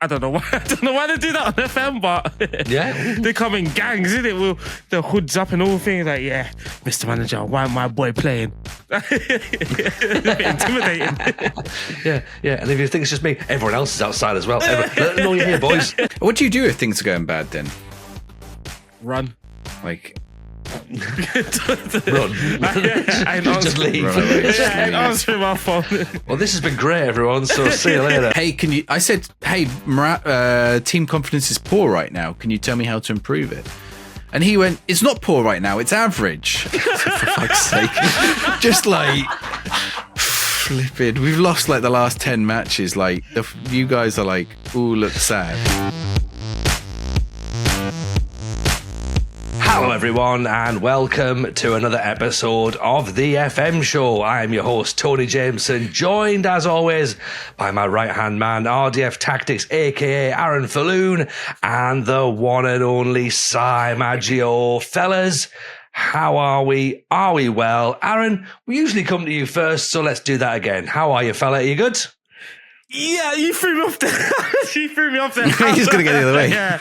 I don't know why. I don't know why they do that on FM, but they come in gangs, isn't it? With the hoods up and all things. Like, yeah, Mr. Manager, why my boy playing? A bit intimidating. yeah. And if you think it's just me, everyone else is outside as well. Let them know you're here, boys. What do you do if things are going bad then? Run. Like, Run. Just leave. I ain't answering my phone. Well, this has been great, everyone. So see you later. hey, I said, team confidence is poor right now. Can you tell me how to improve it? And he went, it's not poor right now, it's average. For fuck's sake. Just like, flipping. We've lost like the last 10 matches. Like, you guys are like, ooh, look sad. Hello everyone and welcome to another episode of the FM show. I am your host Tony Jameson, joined as always by my right hand man RDF Tactics aka Aaron Falloon and the one and only Maggio. Fellas, how are we? Are we well? Aaron, we usually come to you first, so let's do that again. How are you, fella? Are you good? Yeah, you threw me off there. You threw me off there. He's going to get the other way. Yeah.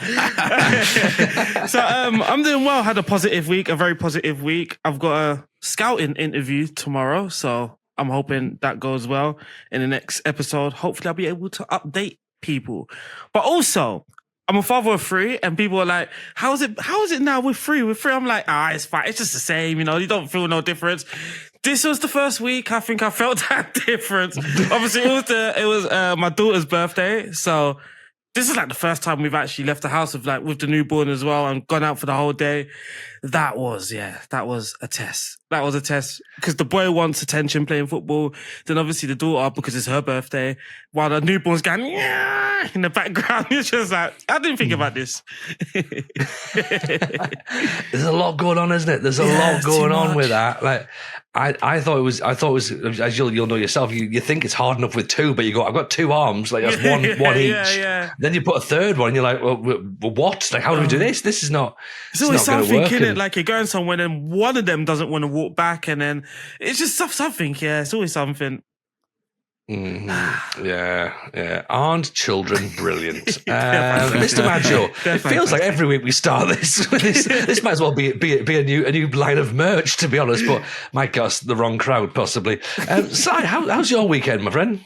So I'm doing well. Had a positive week, a very positive week. I've got a scouting interview tomorrow, so I'm hoping that goes well in the next episode. Hopefully I'll be able to update people. But also, I'm a father of 3, and people are like, how is it now with 3? With 3, I'm like, it's fine. It's just the same, you don't feel no difference. This was the first week I think I felt that difference. Obviously, it was my daughter's birthday, so this is like the first time we've actually left the house with the newborn as well and gone out for the whole day. That was a test. That was a test because the boy wants attention playing football. Then obviously the daughter, because it's her birthday, while the newborn's going in the background. It's just like, I didn't think about this. There's a lot going on, isn't it? There's a lot going on with that. Like, I thought it was, as you'll know yourself, you think it's hard enough with 2, but you go, I've got 2 arms, like that's one each. Yeah. Then you put a third one, and you're like, well, what? Like, how do we do this? This is not. It's always something, isn't it? Like you're going somewhere, and one of them doesn't want to walk back, and then it's just something. Yeah, it's always something. Mm-hmm. Yeah. Aren't children brilliant? Mr. Maggio, it feels like every week we start this. This might as well be a new line of merch, to be honest, but might cost the wrong crowd, possibly. Si, how's your weekend, my friend?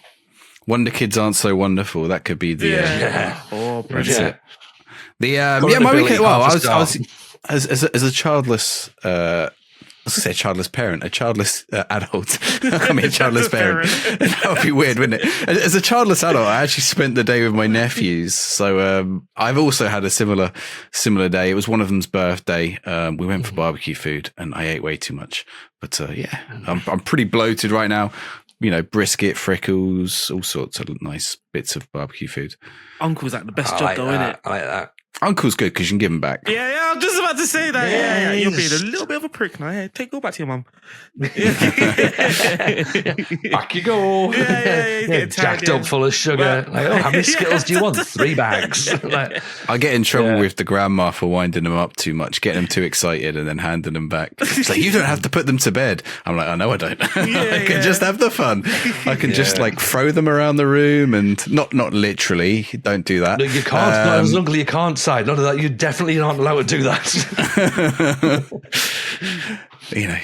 Wonder Kids aren't so wonderful. That could be the... Oh, that's it. My weekend... Well, I was as a childless... I was going to say childless parent, a childless adult. I mean, a childless parent. That would be weird, wouldn't it? As a childless adult, I actually spent the day with my nephews. So I've also had a similar day. It was one of them's birthday. We went for barbecue food and I ate way too much. But I'm pretty bloated right now. Brisket, frickles, all sorts of nice bits of barbecue food. Uncle's like the best job, though, isn't it? I like that. Uncle's good because you can give him back. Yeah, I'm just about to say that. Yeah. You're being a little bit of a prick now. Yeah, go back to your mum. Back you go. Yeah, jacked up full of sugar. How many Skittles do you want? 3 bags. I get in trouble with the grandma for winding them up too much, getting them too excited and then handing them back. It's like, you don't have to put them to bed. I'm like, I know I don't. I can just have the fun. I can just throw them around the room and not literally. Don't do that. No, you can't. Not as long as you can't. Side, none of that. You definitely aren't allowed to do that.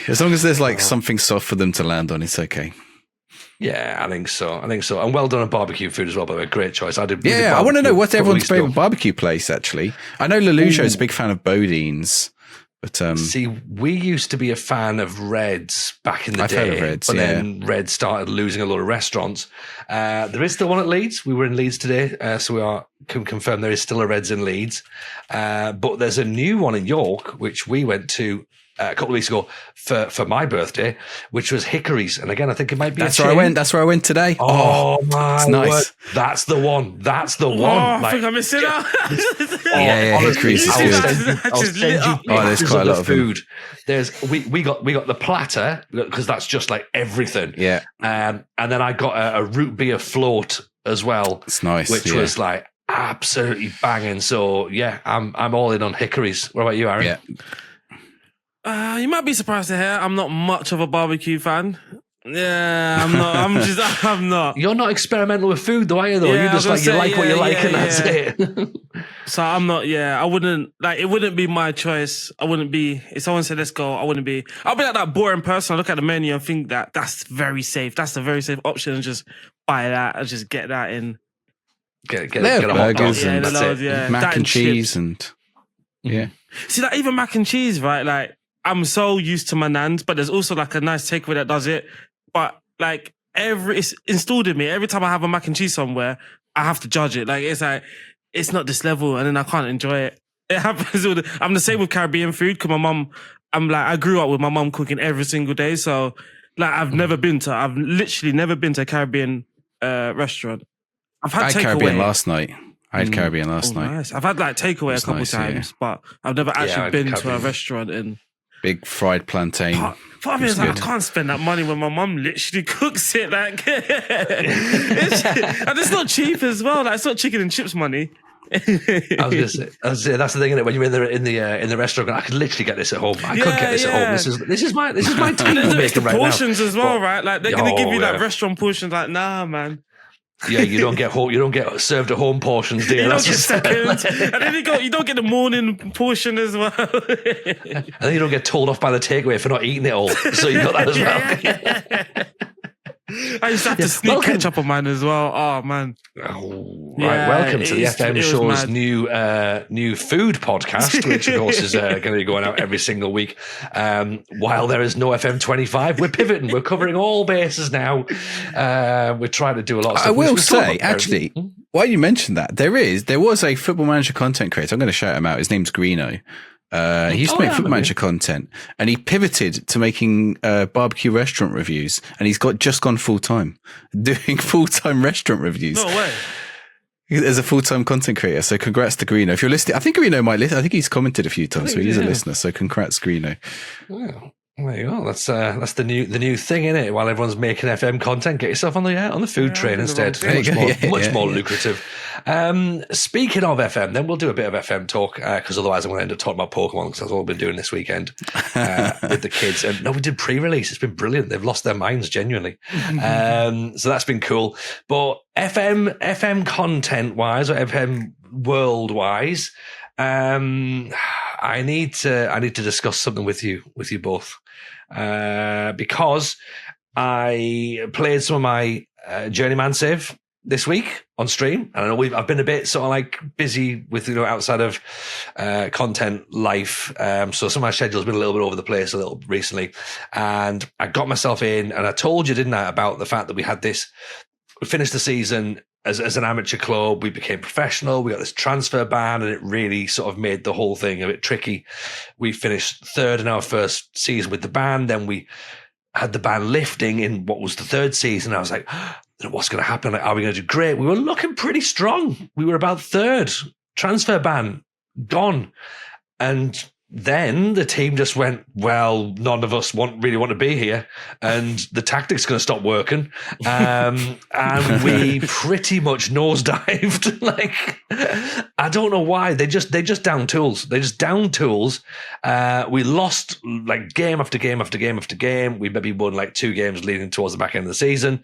As long as there's something soft for them to land on, it's okay. Yeah, I think so. And well done on barbecue food as well, by the way. Great choice. I want to know what's everyone's favorite barbecue place, actually. I know Lelouch is a big fan of Bodine's. But see, we used to be a fan of Red's back in the day. Heard of Red's, then Red started losing a lot of restaurants. There is still one at Leeds. We were in Leeds today, so can confirm there is still a Red's in Leeds. But there's a new one in York, which we went to a couple of weeks ago for my birthday, which was Hickory's. And again, I think it might be That's where I went. That's where I went today. Oh my it's nice. word. That's the one. I think I missed it out. Hickory's is good. I'll send you there's quite a lot of food. We got the platter because that's just like everything. Yeah. And then I got a root beer float as well. It's nice. Which was like absolutely banging. So yeah, I'm all in on Hickory's. What about you, Aaron? Yeah. You might be surprised to hear I'm not much of a barbecue fan. Yeah, I'm not. I'm not. You're not experimental with food, though, are you? Though Yeah, you just like what you like, and that's it. So I'm not. Yeah, I wouldn't like. It wouldn't be my choice. I wouldn't be. If someone said let's go, I wouldn't be. I'll be like that boring person. I look at the menu and think that that's very safe. That's a very safe option, and just buy that and just get that in. Get a hot dog. And that's it. Mac and cheese chips. And yeah. See, like even mac and cheese, right? Like I'm so used to my nans, but there's also like a nice takeaway that does it. But like it's installed in me. Every time I have a mac and cheese somewhere, I have to judge it. Like it's not this level, and then I can't enjoy it. It happens. I'm the same with Caribbean food because my mum. I grew up with my mum cooking every single day, so like I've literally never been to a Caribbean restaurant. I had Caribbean last night. I had Caribbean last night. Nice. I've had like takeaway a couple times, but I've never actually been to a restaurant in. Big fried plantain. Part of me is like, I can't spend that money when my mum literally cooks it. Like, and it's not cheap as well. Like, it's not chicken and chips money. I was gonna say that's the thing, isn't it? When you're in the restaurant, I could literally get this at home. I could get this at home. This is my time making right now. Portions as well, right? Like they're gonna give you like restaurant portions. Like, nah, man. Yeah, you don't get served at home portions, do you? You don't get seconds, and then you don't get the morning portion as well. And then you don't get told off by the takeaway for not eating it all. So you got that as well. I used to have to sneak ketchup on mine as well. Oh man! Right, welcome to the FM Show's new food podcast, which of course is going to be going out every single week. While there is no FM25, we're pivoting. We're covering all bases now. We're trying to do a lot of stuff. I will say, actually, while you mentioned that, there was a Football Manager content creator. I'm going to shout him out. His name's Greeno. He used to make Football Manager content, and he pivoted to making barbecue restaurant reviews, and he's just gone full time doing full time restaurant reviews. No way. As a full time content creator, so congrats to Greeno. If you're listening, I think Greeno might listen. I think he's commented a few times, so he's a listener. So congrats, Greeno. Well, there you go. That's the new thing, isn't it? While everyone's making FM content, get yourself on the food train instead. Much more lucrative. Speaking of FM, then we'll do a bit of FM talk because otherwise I'm going to end up talking about Pokemon because that's all I've been doing this weekend with the kids. And no, we did pre-release. It's been brilliant. They've lost their minds genuinely. So that's been cool. But FM content wise or FM world wise, I need to discuss something with you both because I played some of my journeyman save this week on stream, and I know I've been a bit sort of like busy with outside of content life, so some of my schedule's been a little bit over the place a little recently, and I got myself in, and I told you, didn't I, about the fact that we finished the season as an amateur club, we became professional, we got this transfer ban, and it really sort of made the whole thing a bit tricky. We finished third in our first season with the ban, then we had the ban lifting in what was the third season. I was like, what's going to happen? Like, are we going to do great? We were looking pretty strong. We were about third. Transfer ban gone. And then the team just went, well, none of us really want to be here, and the tactics going to stop working. And we pretty much nosedived. Like, I don't know why. They just down tools. They just down tools. We lost like game after game after game after game. We maybe won like 2 games leading towards the back end of the season.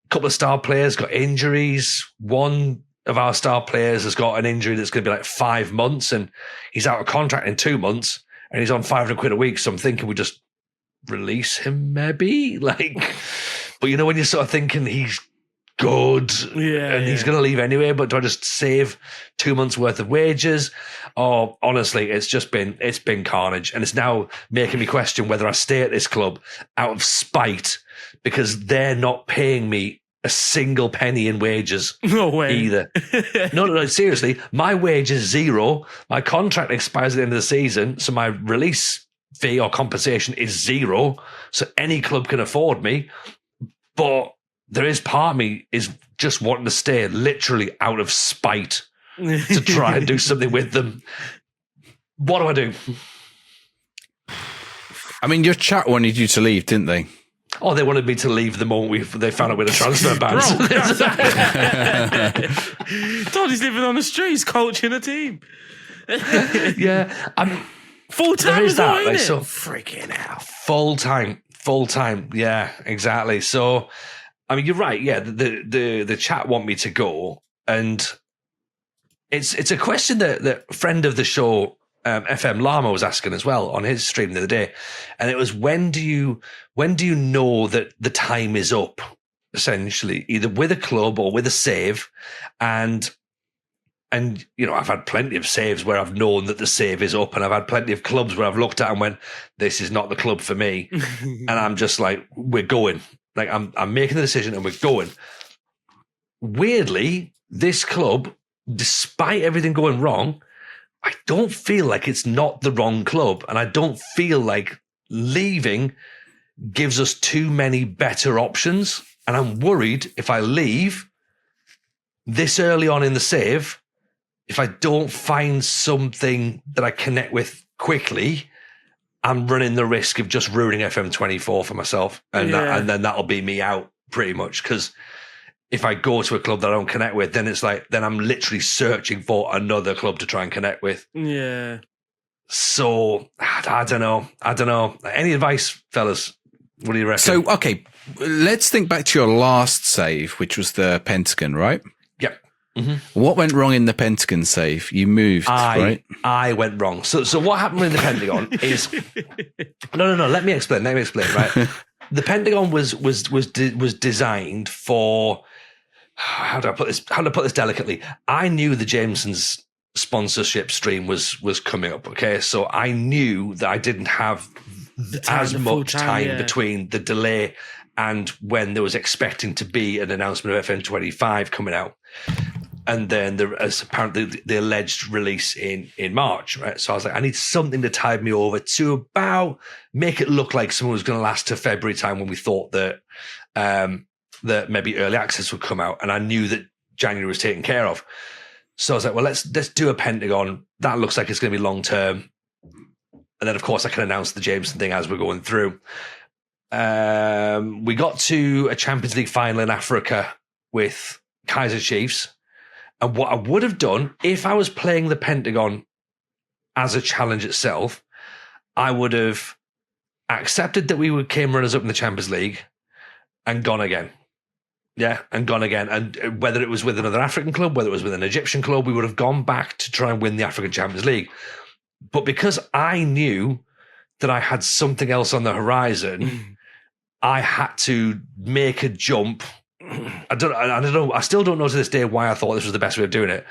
A couple of star players got injuries. One of our star players has got an injury that's going to be like 5 months, and he's out of contract in 2 months, and he's on £500 a week. So I'm thinking we just release him, maybe. Like, but when you're sort of thinking he's good and he's going to leave anyway, but do I just save 2 months worth of wages? Oh, honestly, it's been carnage, and it's now making me question whether I stay at this club out of spite because they're not paying me a single penny in wages. No way. Either. No, seriously. My wage is 0. My contract expires at the end of the season, so my release fee or compensation is 0. So any club can afford me. But there is part of me is just wanting to stay literally out of spite to try and do something with them. What do I do? I mean, your chat wanted you to leave, didn't they? Oh, they wanted me to leave the moment they found out with a transfer ban. Tony's living on the streets, coaching a team. Yeah, full time is that. well, like, so freaking out. Full time. Full time. Yeah, exactly. So, I mean, you're right. Yeah, the chat want me to go, and it's a question that friend of the show, FM Llama, was asking as well on his stream the other day, and it was when do you know that the time is up? Essentially, either with a club or with a save, and I've had plenty of saves where I've known that the save is up, and I've had plenty of clubs where I've looked at and went, "This is not the club for me," and I'm just like, "We're going." Like I'm making the decision and we're going. Weirdly, this club, despite everything going wrong, I don't feel like it's not the wrong club, and I don't feel like leaving gives us too many better options. And I'm worried if I leave this early on in the save, if I don't find something that I connect with quickly, I'm running the risk of just ruining FM24 for myself. And then that'll be me out pretty much. Because if I go to a club that I don't connect with, then it's like, then I'm literally searching for another club to try and connect with. Yeah. So I don't know. Any advice, fellas? What do you reckon? So, okay, let's think back to your last save, which was the Pentagon, right? Yep. Mm-hmm. What went wrong in the Pentagon save? You moved, right? I went wrong. So what happened in the Pentagon is no. Let me explain. Right, the Pentagon was designed for how do I put this delicately? I knew the Jameson's sponsorship stream was coming up. Okay, so I knew that I didn't have as much time between the delay and when there was expecting to be an announcement of FM25 coming out. And then as apparently the alleged release in March, right? So I was like, I need something to tide me over to about make it look like someone was going to last to February time when we thought that that maybe early access would come out. And I knew that January was taken care of. So I was like, well, let's do a Pentagon. That looks like it's going to be long term. And then, of course, I can announce the Jameson thing as we're going through. We got to a Champions League final in Africa with Kaiser Chiefs. And what I would have done if I was playing the Pentagon as a challenge itself, I would have accepted that we came runners up in the Champions League and gone again. Yeah, and gone again. And whether it was with another African club, whether it was with an Egyptian club, we would have gone back to try and win the African Champions League. But because I knew that I had something else on the horizon, I had to make a jump. I don't know. I still don't know to this day why I thought this was the best way of doing it.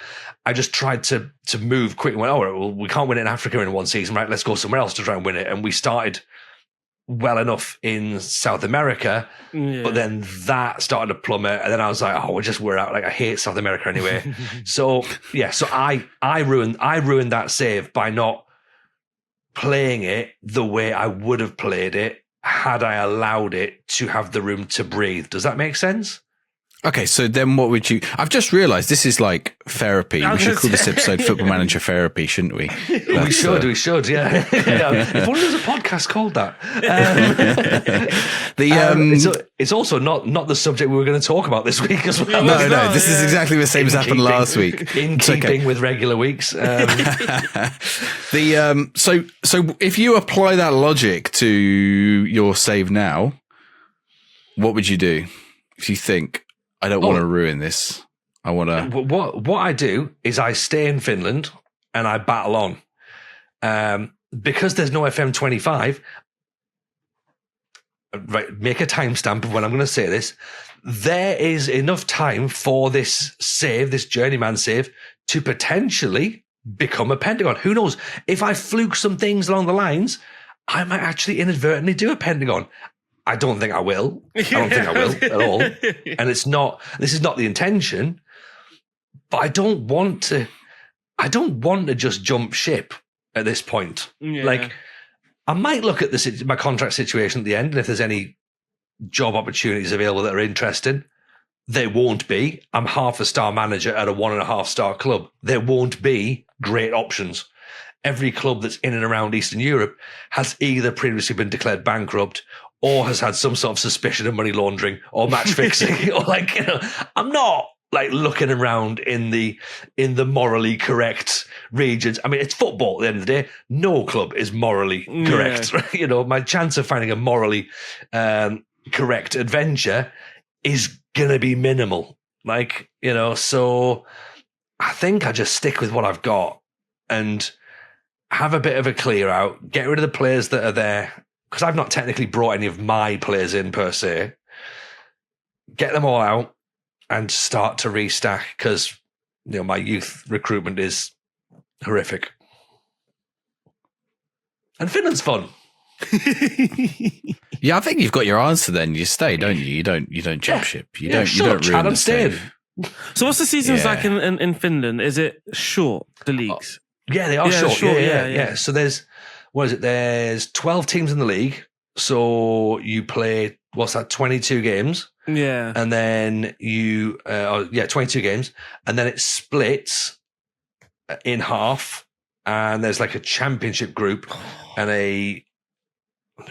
I just tried to move quick and went, well, we can't win it in Africa in one season, right? Let's go somewhere else to try and win it. And we started well enough in South America, but then that started to plummet. And then I was like, oh, we're out. Like, I hate South America anyway. So I ruined that save by not playing it the way I would have played it had I allowed it to have the room to breathe. Does that make sense? Okay, so then what would you... I've just realised this is like therapy. We should call this episode Football Manager Therapy, shouldn't we? We should, yeah. If only there's a podcast called that. It's also not the subject we were going to talk about this week as well. No, this is exactly the same as happened last week. In keeping with regular weeks. So if you apply that logic to your save now, what would you do? If you think... I don't want to ruin this. I want to... What I do is I stay in Finland and I battle on. Because there's no FM25, right, make a timestamp of when I'm going to say this. There is enough time for this save, this journeyman save, to potentially become a Pentagon. Who knows? If I fluke some things along the lines, I might actually inadvertently do a Pentagon. I don't think I will. I don't think I will at all. And this is not the intention, but I don't want to just jump ship at this point. Yeah. Like, I might look at my contract situation at the end, and if there's any job opportunities available that are interesting, there won't be. I'm half a star manager at a 1.5 star club. There won't be great options. Every club that's in and around Eastern Europe has either previously been declared bankrupt or has had some sort of suspicion of money laundering or match fixing. Or I'm not like looking around in the morally correct regions. I mean, it's football at the end of the day. No club is morally correct. You know, my chance of finding a morally correct adventure is going to be minimal. Like, you know, so I think I just stick with what I've got and have a bit of a clear out, get rid of the players that are there, because I've not technically brought any of my players in per se. Get them all out and start to restack, because, you know, my youth recruitment is horrific. And Finland's fun. Yeah, I think you've got your answer. Then you stay, don't you? You don't jump ship. You don't ruin the save. So what's the seasons like in Finland? Is it short, the leagues? Yeah, they are short. Yeah. So there's 12 teams in the league. So you play, 22 games? Yeah. And then 22 games. And then it splits in half. And there's like a championship group and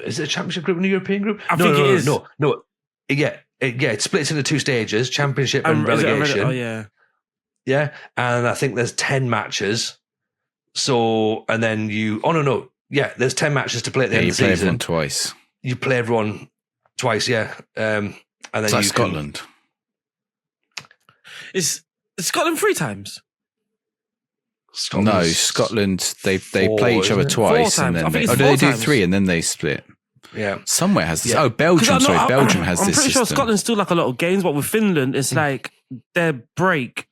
is it a championship group and a European group? I think it is. No. Yeah, it splits into 2 stages, championship and relegation. Yeah. And I think there's 10 matches. So, and then there's 10 matches to play at the end of the season. You play everyone twice. You play everyone twice, yeah. And then it's like Scotland. Is Scotland 3 times? No, Scotland, they play each other twice and then they do 3 and then they split. Yeah. Somewhere has this. Oh, Belgium, Belgium has this system. I'm pretty sure Scotland still like a lot of games, but with Finland, it's like their break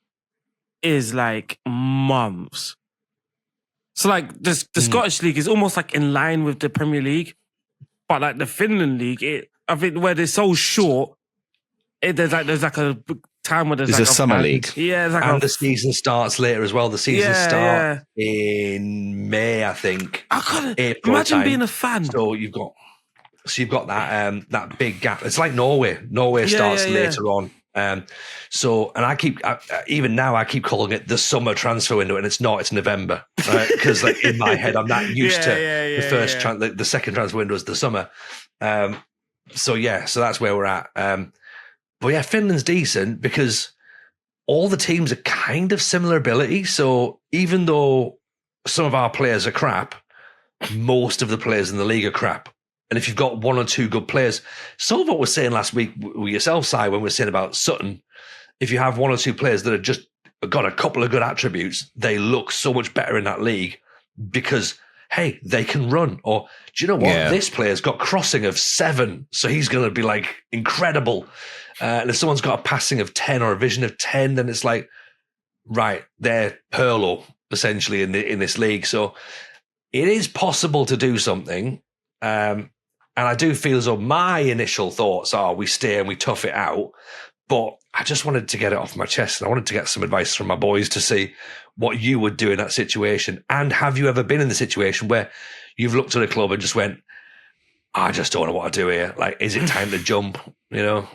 is like months. So like the Scottish League is almost like in line with the Premier League, but like the Finland League, I think where they're so short, there's like a time where there's like a summer league. Yeah, like and the season starts later as well. The season starts in May, I think. I can't imagine being a fan. So you've got that big gap. It's like Norway. Norway starts later on. And I keep even now I keep calling it the summer transfer window, and it's not. It's November, because like in my head I'm not used to the second transfer window is the summer. So that's where we're at. But yeah, Finland's decent because all the teams are kind of similar ability. So even though some of our players are crap, most of the players in the league are crap. And if you've got 1 or 2 good players, some of what we're saying last week with yourself, Si, when we're saying about Sutton, if you have 1 or 2 players that have just got a couple of good attributes, they look so much better in that league because, hey, they can run. Or, do you know what? Yeah. This player's got crossing of 7, so he's going to be like incredible. And if someone's got a passing of 10 or a vision of 10, then it's like, right, they're Hurlo, essentially, in this league. So it is possible to do something. And I do feel as though my initial thoughts are we stay and we tough it out. But I just wanted to get it off my chest, and I wanted to get some advice from my boys to see what you would do in that situation. And have you ever been in the situation where you've looked at a club and just went, I just don't know what to do here. Like, is it time to jump? You know?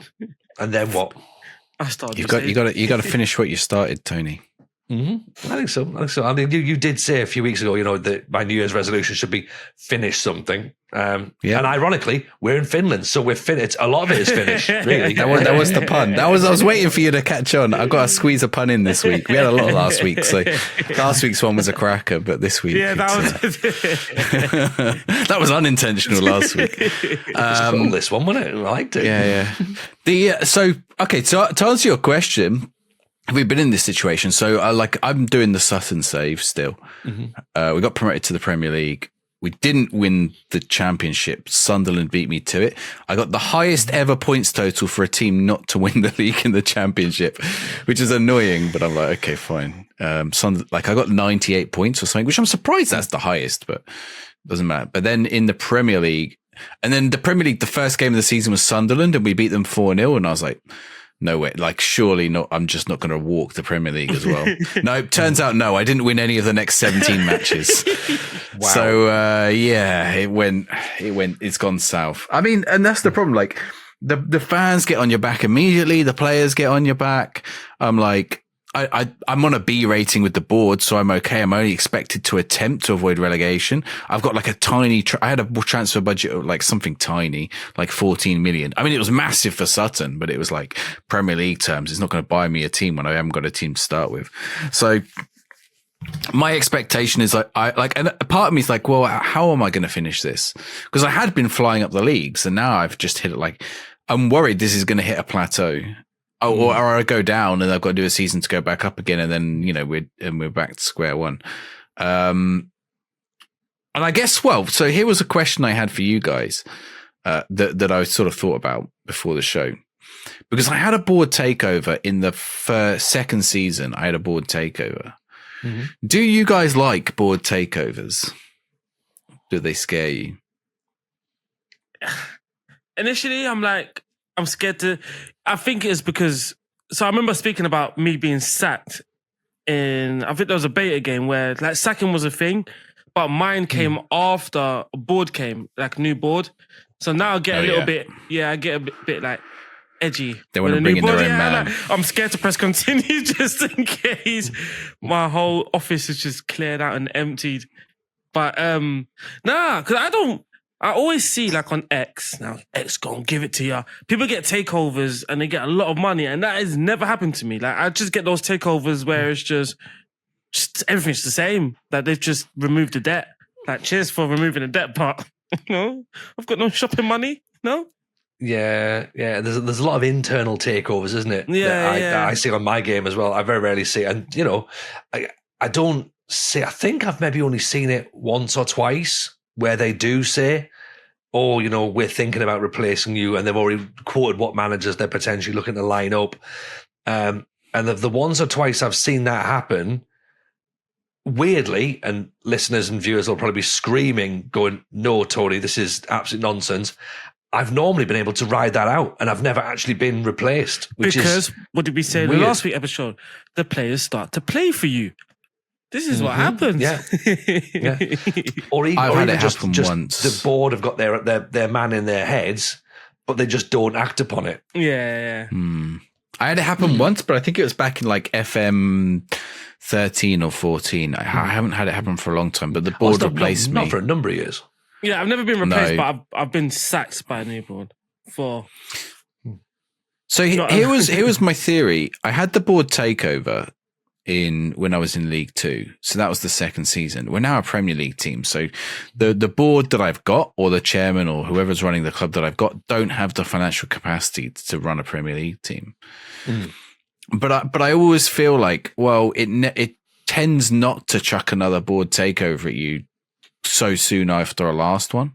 And then what? You got to finish what you started, Tony. Mm-hmm. I think so. I mean, you did say a few weeks ago, you know, that my New Year's resolution should be finish something. And ironically, we're in Finland, so we're finished. A lot of it is finished, really. That was the pun. I was waiting for you to catch on. I've got to squeeze a pun in this week. We had a lot last week, so last week's one was a cracker, but this week, that was unintentional last week. This one, wasn't it? I liked it. Yeah. So to answer your question. Have we been in this situation? So, I'm doing the Sutton save still. Mm-hmm. We got promoted to the Premier League. We didn't win the championship. Sunderland beat me to it. I got the highest ever points total for a team not to win the league in the championship, which is annoying. But I'm like, okay, fine. I got 98 points or something, which I'm surprised that's the highest, but it doesn't matter. But then in the Premier League, the first game of the season was Sunderland, and we beat them 4-0, and I was like, no way, like surely not. I'm just not going to walk the Premier League as well. No, turns out no, I didn't win any of the next 17 matches. Wow. So it's gone south. I mean, and that's the problem. Like the fans get on your back immediately. The players get on your back. I'm like, I'm on a B rating with the board, so I'm okay. I'm only expected to attempt to avoid relegation. I've got like a tiny, I had a transfer budget of like something tiny, like 14 million. I mean, it was massive for Sutton, but it was like Premier League terms. It's not going to buy me a team when I haven't got a team to start with. So my expectation is and a part of me is like, well, how am I going to finish this? Because I had been flying up the leagues, and now I've just hit it. Like, I'm worried this is going to hit a plateau. Or I go down and I've got to do a season to go back up again, and then we're back to square one. And I guess so here was a question I had for you guys that I sort of thought about before the show, because I had a board takeover in the second season. I had a board takeover. Mm-hmm. Do you guys like board takeovers? Do they scare you? Initially, I'm scared to. I think it's because. So I remember speaking about me being sacked in. I think there was a beta game where like sacking was a thing, but mine came after a board came, like a new board. So now I get a little bit. Yeah, I get a bit like edgy. They want to bring in their own man. Like, I'm scared to press continue just in case my whole office is just cleared out and emptied. But because I always see like on X, now X gonna give it to you. People get takeovers and they get a lot of money, and that has never happened to me. Like I just get those takeovers where it's just everything's the same. Like they've just removed the debt. Like cheers for removing the debt part. No, I've got no shopping money. No. Yeah. There's a lot of internal takeovers, isn't it? Yeah, that I see on my game as well. I very rarely see it. And I don't see. I think I've maybe only seen it once or twice where they do say, "Oh, we're thinking about replacing you," and they've already quoted what managers they're potentially looking to line up. And the once or twice I've seen that happen, weirdly, and listeners and viewers will probably be screaming, going, "No, Tony, this is absolute nonsense." I've normally been able to ride that out, and I've never actually been replaced. Because what did we say in the last week episode? The players start to play for you. This is what happens. Yeah. Or even, I've had it just once. The board have got their man in their heads, but they just don't act upon it. Yeah. I had it happen once, but I think it was back in like FM 13 or 14. I haven't had it happen for a long time, but the board replaced me. Not for a number of years. Yeah, I've never been replaced, but I've been sacked by a new board for. So here was my theory. I had the board takeover when I was in League 2. So that was the second season. We're now a Premier League team. So the board that I've got, or the chairman or whoever's running the club that I've got, don't have the financial capacity to run a Premier League team. But I always feel like, well, it tends not to chuck another board takeover at you so soon after a last one.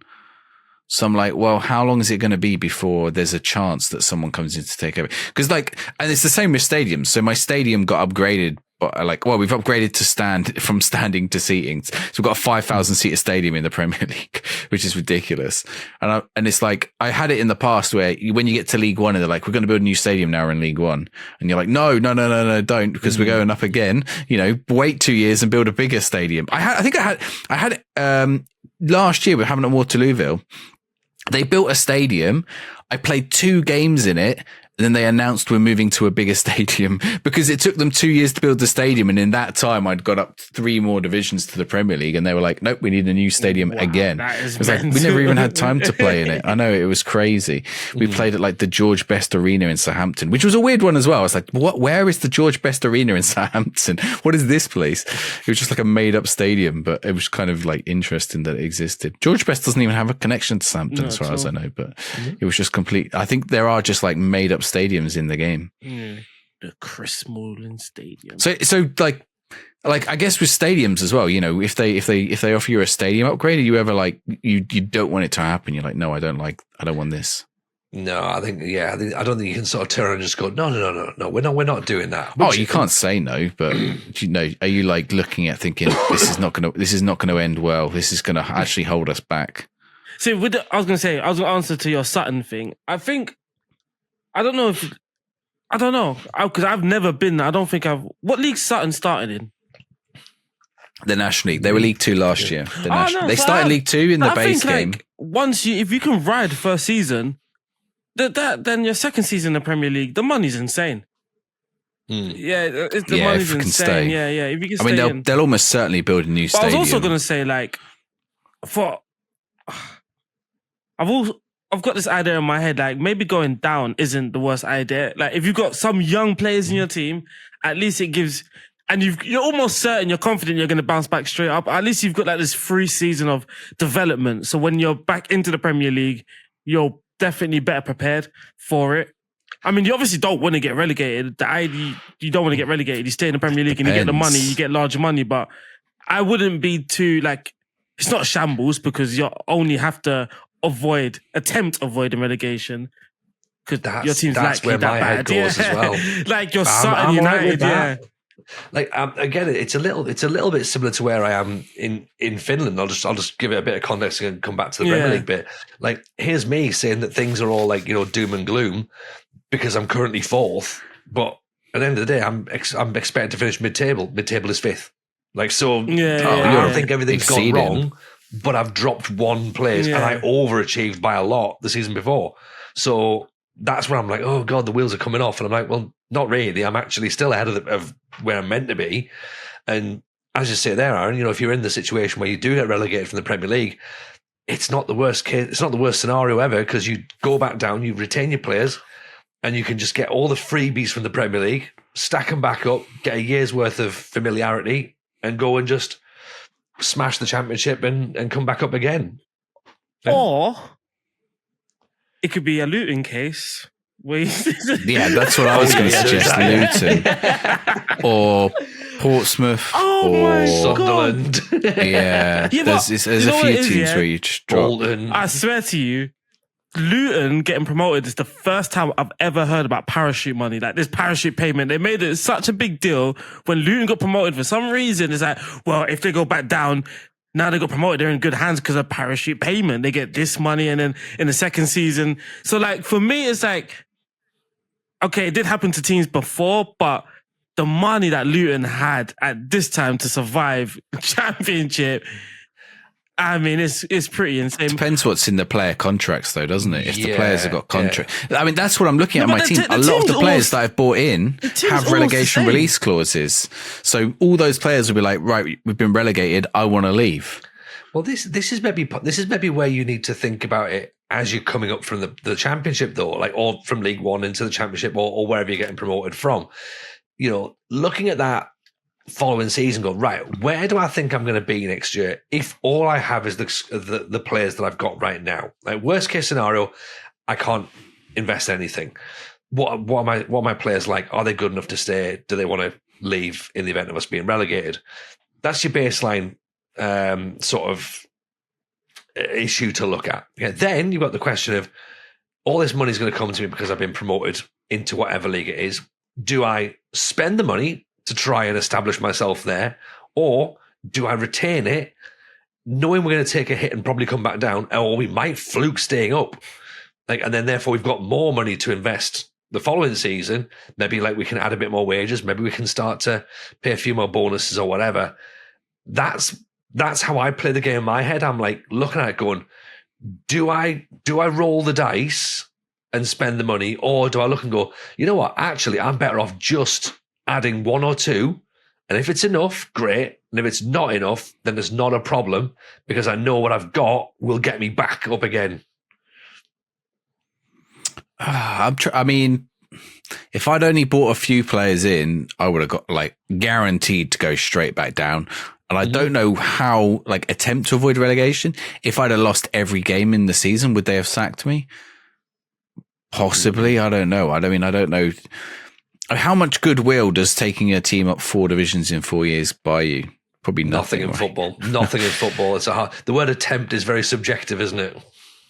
So I'm like, well, how long is it going to be before there's a chance that someone comes in to take over? Because and it's the same with stadiums. So my stadium got upgraded, but we've upgraded to from standing to seating. So we've got a 5,000 seater stadium in the Premier League, which is ridiculous. And it's like, I had it in the past where when you get to League One and they're like, we're going to build a new stadium now, we're in League One. And you're like, no, don't, because we're going up again. Wait 2 years and build a bigger stadium. I had it last year with having at Waterlooville. They built a stadium. I played 2 games in it. And then they announced we're moving to a bigger stadium because it took them 2 years to build the stadium. And in that time, I'd got up 3 more divisions to the Premier League. And they were like, nope, we need a new stadium again. It was like, we never even had time to play in it. I know, it was crazy. We played at like the George Best Arena in Southampton, which was a weird one as well. I was like, where is the George Best Arena in Southampton? What is this place? It was just like a made up stadium, but it was kind of like interesting that it existed. George Best doesn't even have a connection to Southampton as far as I know, but it was just complete. I think there are just like made up stadiums in the game. The Chris Smalling Stadium. So like I guess with stadiums as well, if they offer you a stadium upgrade, are you ever like you don't want it to happen? You're like, no, I don't want this. No, I don't think you can sort of turn and just go, no, we're not doing that. Which you can't say no, but are you like looking at thinking this is not going to end well? This is going to actually hold us back. See, I was going to answer to your Sutton thing. I don't know, because I've never been there. I don't think What league Sutton started in? The National League. They were League 2 last year. They started League 2 in the base game. Once if you can ride the first season, then your second season in the Premier League, the money's insane. Yeah, the money's insane. Stay. Yeah. If you can stay they'll almost certainly build a new stadium. I was also going to say, like, I've got this idea in my head, like maybe going down isn't the worst idea. Like if you've got some young players in your team, at least it gives, and you're almost certain, you're confident you're going to bounce back straight up. At least you've got like this free season of development. So when you're back into the Premier League, you're definitely better prepared for it. I mean, you obviously don't want to get relegated. You don't want to get relegated. You stay in the Premier League and you get the money, you get larger money. But I wouldn't be too like, it's not shambles because you only have to attempt avoiding relegation because your team's likely that bad. Goes as well. Like your Sutton United, yeah. Like again, it's a little bit similar to where I am in Finland. I'll just give it a bit of context and come back to the Premier League bit. Like here's me saying that things are all like doom and gloom because I'm currently fourth, but at the end of the day, I'm expected to finish mid-table. Mid-table is fifth. Like so, I don't think everything's gone wrong. But I've dropped one place and I overachieved by a lot the season before. So that's where I'm like, oh God, the wheels are coming off. And I'm like, well, not really. I'm actually still ahead of where I'm meant to be. And as you say there, Aaron, if you're in the situation where you do get relegated from the Premier League, it's not the worst case. It's not the worst scenario ever because you go back down, you retain your players and you can just get all the freebies from the Premier League, stack them back up, get a year's worth of familiarity and go and just smash the Championship and come back up again. Or it could be a Luton case. Yeah, that's what I was going to suggest. Luton or Portsmouth or Sunderland. Yeah, there's a few teams where you just drop. Bolton. I swear to you, Luton getting promoted is the first time I've ever heard about parachute money. Like this parachute payment, they made it such a big deal when Luton got promoted. For some reason, it's like, well, if they go back down, now they got promoted, they're in good hands because of parachute payment. They get this money, and then in the second season, so like for me, it's like, okay, it did happen to teams before, but the money that Luton had at this time to survive Championship. I mean, it's pretty insane. Depends what's in the player contracts, though, doesn't it? If the players have got contracts. I mean, that's what I'm looking at my team. A lot of the players that I've bought in have relegation release clauses. So all those players will be like, right, we've been relegated. I want to leave. Well, this is maybe where you need to think about it as you're coming up from the Championship, though, like or from League One into the Championship or wherever you're getting promoted from. Looking at that following season, go right. Where do I think I'm going to be next year if all I have is the players that I've got right now? Like worst case scenario, I can't invest anything. What are my players like? Are they good enough to stay? Do they want to leave in the event of us being relegated? That's your baseline sort of issue to look at. Okay, then you've got the question of all this money is going to come to me because I've been promoted into whatever league it is. Do I spend the money to try and establish myself there, or do I retain it, knowing we're going to take a hit and probably come back down, or we might fluke staying up, and then therefore we've got more money to invest the following season. Maybe like we can add a bit more wages, maybe we can start to pay a few more bonuses or whatever. That's how I play the game in my head. I'm like looking at it, going, do I roll the dice and spend the money, or do I look and go, you know what? Actually, I'm better off just adding one or two, and if it's enough, great. And if it's not enough, then there's not a problem because I know what I've got will get me back up again. I mean, if I'd only bought a few players in, I would have got like guaranteed to go straight back down. And I don't know how attempt to avoid relegation. If I'd have lost every game in the season, would they have sacked me? Possibly. I don't know. I don't know. How much goodwill does taking a team up 4 divisions in 4 years buy you? Probably nothing in football. Nothing in football. The word attempt is very subjective, isn't it?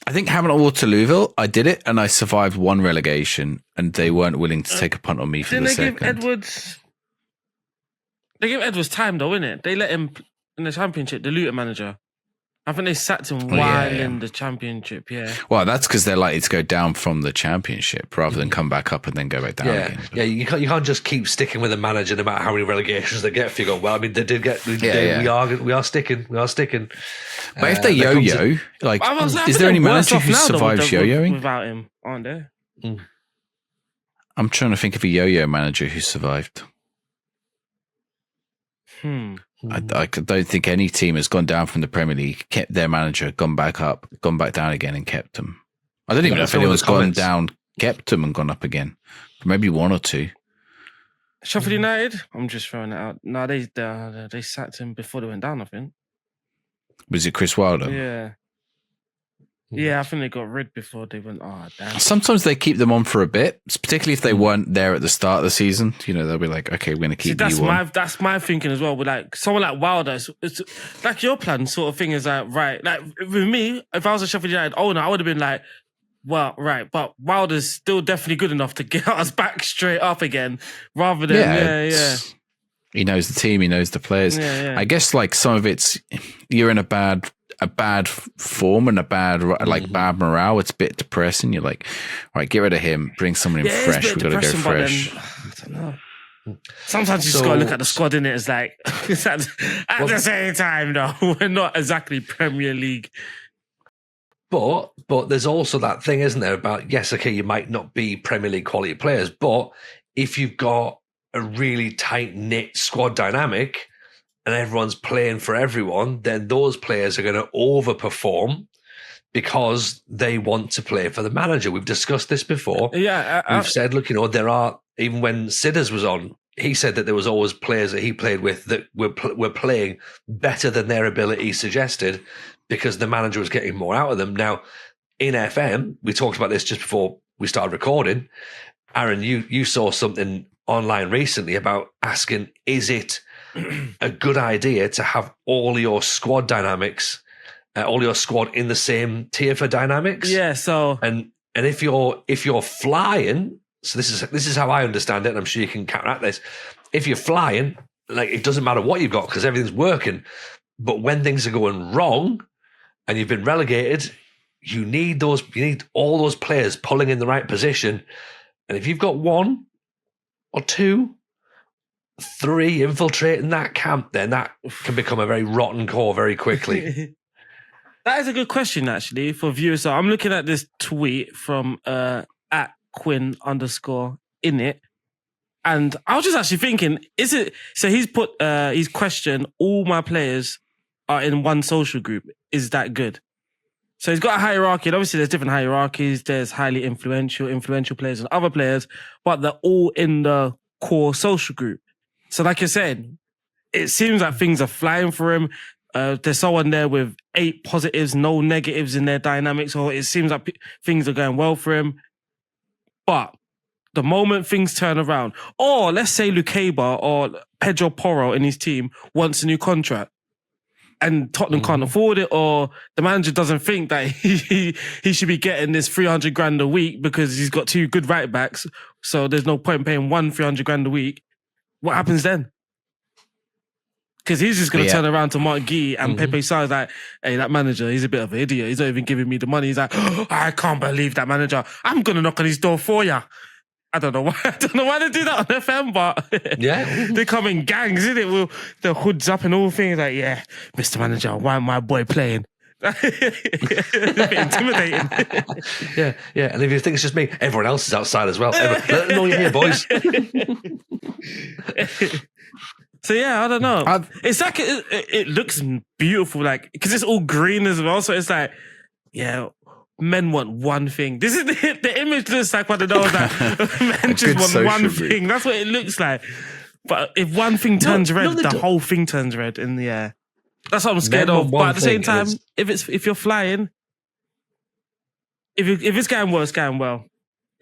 I think having at Waterlooville, I did it and I survived 1 relegation, and they weren't willing to take a punt on me for the second. They give Edwards time though, innit? They let him in the Championship, the Luton manager. I think they sacked him while in the Championship, Well, that's because they're likely to go down from the Championship rather than come back up and then go back down again. Yeah, you can't just keep sticking with a manager no matter how many relegations they get. If you go, well, I mean, they did get. We are sticking. But if they yo-yo, is there any manager who survives yo-yoing without him? Aren't there? I'm trying to think of a yo-yo manager who survived. I don't think any team has gone down from the Premier League, kept their manager, gone back up, gone back down again, and kept them. I don't even know if anyone's gone down, kept them, and gone up again. Maybe one or two. Sheffield United. I'm just throwing it out. No, they sacked him before they went down. I think. Was it Chris Wilder? Yeah. Yeah, I think they got rid before they went. Oh, damn. Sometimes they keep them on for a bit, particularly if they weren't there at the start of the season. You know, they'll be like, "Okay, we're going to keep you on." That's my thinking as well. But like someone like Wilder, it's like your plan sort of thing is like right. Like with me, if I was a Sheffield United owner, I would have been like, "Well, right," but Wilder's still definitely good enough to get us back straight up again, rather than yeah. He knows the team, he knows the players. Yeah. I guess like some of it's you're in a bad form and a bad morale. It's a bit depressing. You're like, all right, get rid of him, bring someone in fresh. We've got to go fresh. Then, I don't know. Sometimes you just got to look at the squad, innit? It's like at the same time, though, we're not exactly Premier League. But there's also that thing, isn't there, about yes, okay, you might not be Premier League quality players, but if you've got a really tight-knit squad dynamic and everyone's playing for everyone, then those players are going to overperform because they want to play for the manager. We've discussed this before. Yeah. We've said, look, you know, there are, even when Sidders was on, he said that there was always players that he played with that were playing better than their ability suggested because the manager was getting more out of them. Now, in FM, we talked about this just before we started recording. Aaron, you saw something online recently about asking, is it a good idea to have all your squad dynamics, all your squad in the same tier for dynamics? Yeah. So and if you're flying, so this is how I understand it, and I'm sure you can counteract this. If you're flying, like it doesn't matter what you've got because everything's working. But when things are going wrong and you've been relegated, you need all those players pulling in the right position. And if you've got one or two, three infiltrating that camp, then that can become a very rotten core very quickly. That is a good question, actually, for viewers. So I'm looking at this tweet from at Quinn_init. And I was just actually thinking, is it... So he's put his question, all my players are in one social group. Is that good? So he's got a hierarchy. And obviously, there's different hierarchies. There's highly influential players and other players, but they're all in the core social group. So like you said, it seems like things are flying for him. There's someone there with 8 positives, no negatives in their dynamics, or it seems like things are going well for him. But the moment things turn around, or let's say Lukeba or Pedro Porro in his team wants a new contract, and Tottenham can't afford it, or the manager doesn't think that he should be getting this 300 grand a week because he's got 2 good right backs, so there's no point in paying one 300 grand a week. What happens then? Because he's just going to turn around to Mark Gee and Pepe Sar's like, hey, that manager, he's a bit of an idiot. He's not even giving me the money. He's like, oh, I can't believe that manager. I'm going to knock on his door for you. I don't know why they do that on FM, but they come in gangs, isn't it? With the hoods up and all things like, yeah, Mr. Manager, why my boy playing? A bit intimidating. yeah. And if you think it's just me, everyone else is outside as well. Let them know you're here, boys. So yeah, I don't know. It's like it looks beautiful, like because it's all green as well. So it's like, yeah. Men want one thing. This is the image looks like one of those that men just want one thing. That's what it looks like. But if one thing turns red, the whole thing turns red in the air. That's what I'm scared of. But at the same time, if you're flying, if it's going well, it's going well.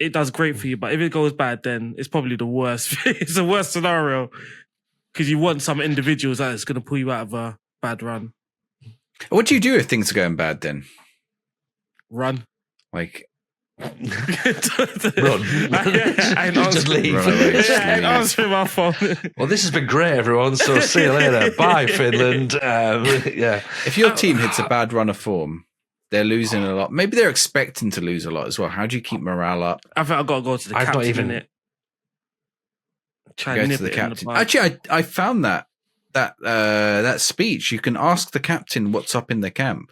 It does great for you. But if it goes bad, then it's probably the worst. It's the worst scenario because you want some individuals that's going to pull you out of a bad run. What do you do if things are going bad then? Run. Like, run. I know. Just leave. I answer my phone. Well, this has been great, everyone. So see you later. Bye, Finland. If your team hits a bad run of form, they're losing a lot. Maybe they're expecting to lose a lot as well. How do you keep morale up? I think I've got to go to the captain. Not even it. Try and nip to the captain. Actually, I found that speech. You can ask the captain what's up in the camp.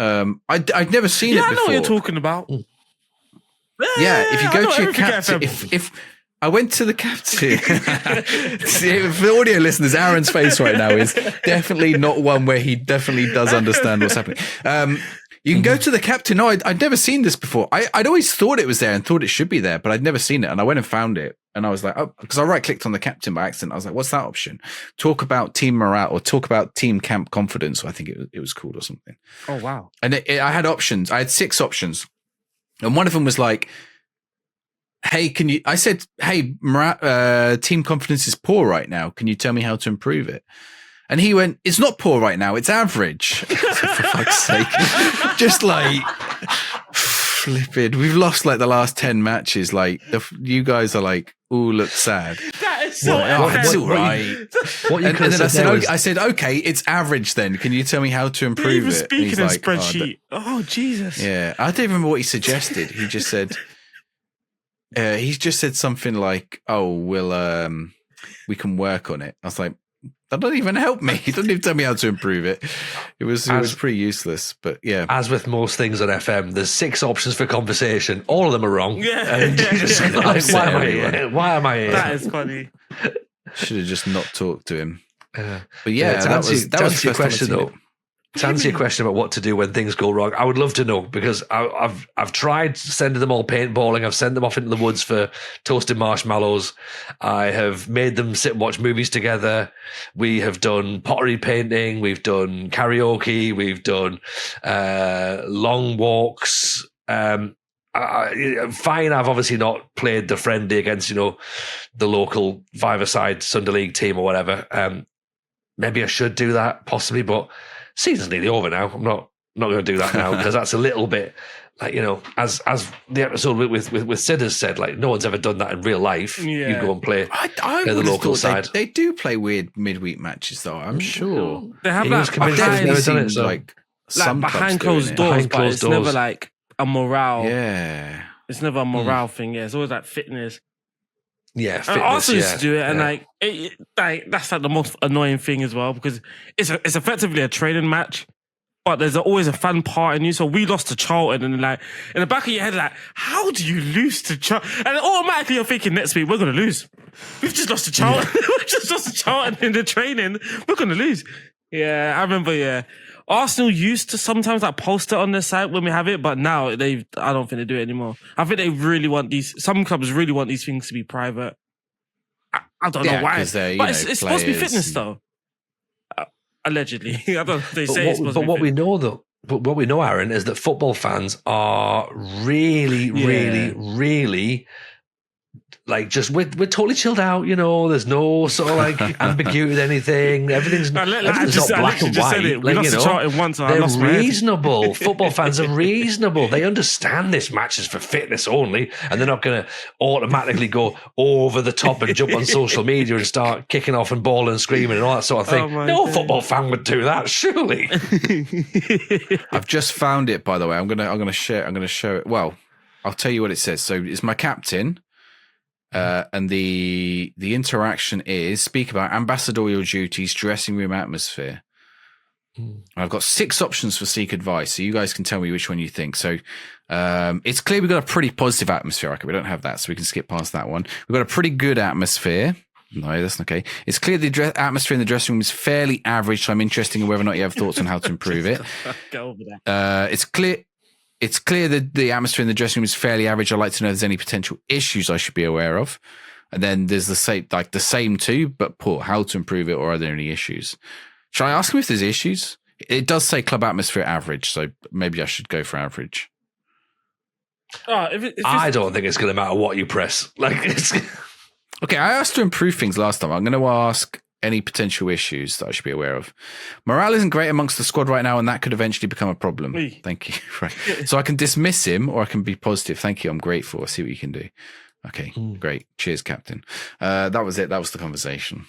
I'd never seen it before. I know what you're talking about. Yeah, if you I go know to your everything at captain, FM. if I went to the captain, see, for the audio listeners, Aaron's face right now is definitely not one where he definitely does understand what's happening. You can go to the captain. No, I'd never seen this before. I'd always thought it was there and thought it should be there, but I'd never seen it. And I went and found it. And I was like, oh, because I right-clicked on the captain by accident. I was like, what's that option? Talk about team morale or talk about team camp confidence. I think it was called or something. Oh, wow. And I had options. I had 6 options. And one of them was like, hey, I said, hey, team confidence is poor right now. Can you tell me how to improve it? And he went, it's not poor right now. It's average. For fuck's sake. Just like, flipping. We've lost like the last 10 matches. Like, you guys are like, ooh, look sad. That is so it's all right. And then I said, okay, it's average then. Can you tell me how to improve it? Speaking of spreadsheet. Oh, Jesus. Yeah. I don't remember what he suggested. He just said, something like, oh, we can work on it. I was like, that doesn't even help me. He doesn't even tell me how to improve it. It was pretty useless, but yeah. As with most things on FM, there's 6 options for conversation. All of them are wrong. Yeah. And you're just like, why am I here? That is funny. Should have just not talked to him. But yeah, that was your question though. To answer your question about what to do when things go wrong, I would love to know, because I've tried sending them all paintballing. I've sent them off into the woods for toasted marshmallows. I have made them sit and watch movies together. We have done pottery painting. We've done karaoke. We've done long walks. Fine, I've obviously not played the friendly against, the local 5-a-side Sunday League team or whatever. Maybe I should do that, possibly, but season's nearly over now. I'm not going to do that now, because that's a little bit like, as the episode with Sid has said, like, no one's ever done that in real life. Yeah. You go and play the local side. They do play weird midweek matches, though. I'm sure they have that. I've definitely seen it, so. like behind closed doors, but it's never like a morale. Yeah, it's never a morale thing. Yeah, it's always like fitness. Yeah, I also used to do it, and that's like the most annoying thing as well, because it's effectively a training match, but there's always a fan part in you. So we lost to Charlton, and like in the back of your head, like, how do you lose to Charlton? And automatically you're thinking, next week we're gonna lose. We've just lost to Charlton. We've just lost to Charlton in the training. We're gonna lose. Yeah, I remember. Yeah, Arsenal used to sometimes like post it on their site when we have it, but now I don't think they do it anymore. I think they really want some clubs really want these things to be private. I don't know why, but it's supposed to be fitness though. Allegedly, I don't know if they say it's supposed to be. But what we know though, what we know, Aaron, is that football fans are really, really like, just we're totally chilled out, there's no sort of like ambiguity with anything. Everything's not black and white. Like, they're reasonable. Football fans are reasonable. They understand this match is for fitness only, and they're not going to automatically go over the top and jump on social media and start kicking off and bawling and screaming and all that sort of thing. No football fan would do that, surely. I've just found it, by the way. I'm gonna share it. Well, I'll tell you what it says. So it's my captain. And the interaction is speak about ambassadorial duties, dressing room atmosphere. I've got 6 options for seek advice, so you guys can tell me which one you think. So it's clear we've got a pretty positive atmosphere. Okay, we don't have that, so we can skip past that one. We've got a pretty good atmosphere. No, that's okay. It's clear the atmosphere in the dressing room is fairly average, so I'm interested in whether or not you have thoughts on how to improve it. Go over that. It's clear that the atmosphere in the dressing room is fairly average. I'd like to know if there's any potential issues I should be aware of. And then there's the same too, but poor. How to improve it, or are there any issues? Should I ask him if there's issues? It does say club atmosphere average, so maybe I should go for average. I don't think it's going to matter what you press. Okay, I asked to improve things last time. I'm going to ask any potential issues that I should be aware of. Morale isn't great amongst the squad right now, and that could eventually become a problem. Oui. Thank you. Right. So I can dismiss him, or I can be positive. Thank you. I'm grateful. I'll see what you can do. Okay, great. Cheers, Captain. That was it. That was the conversation.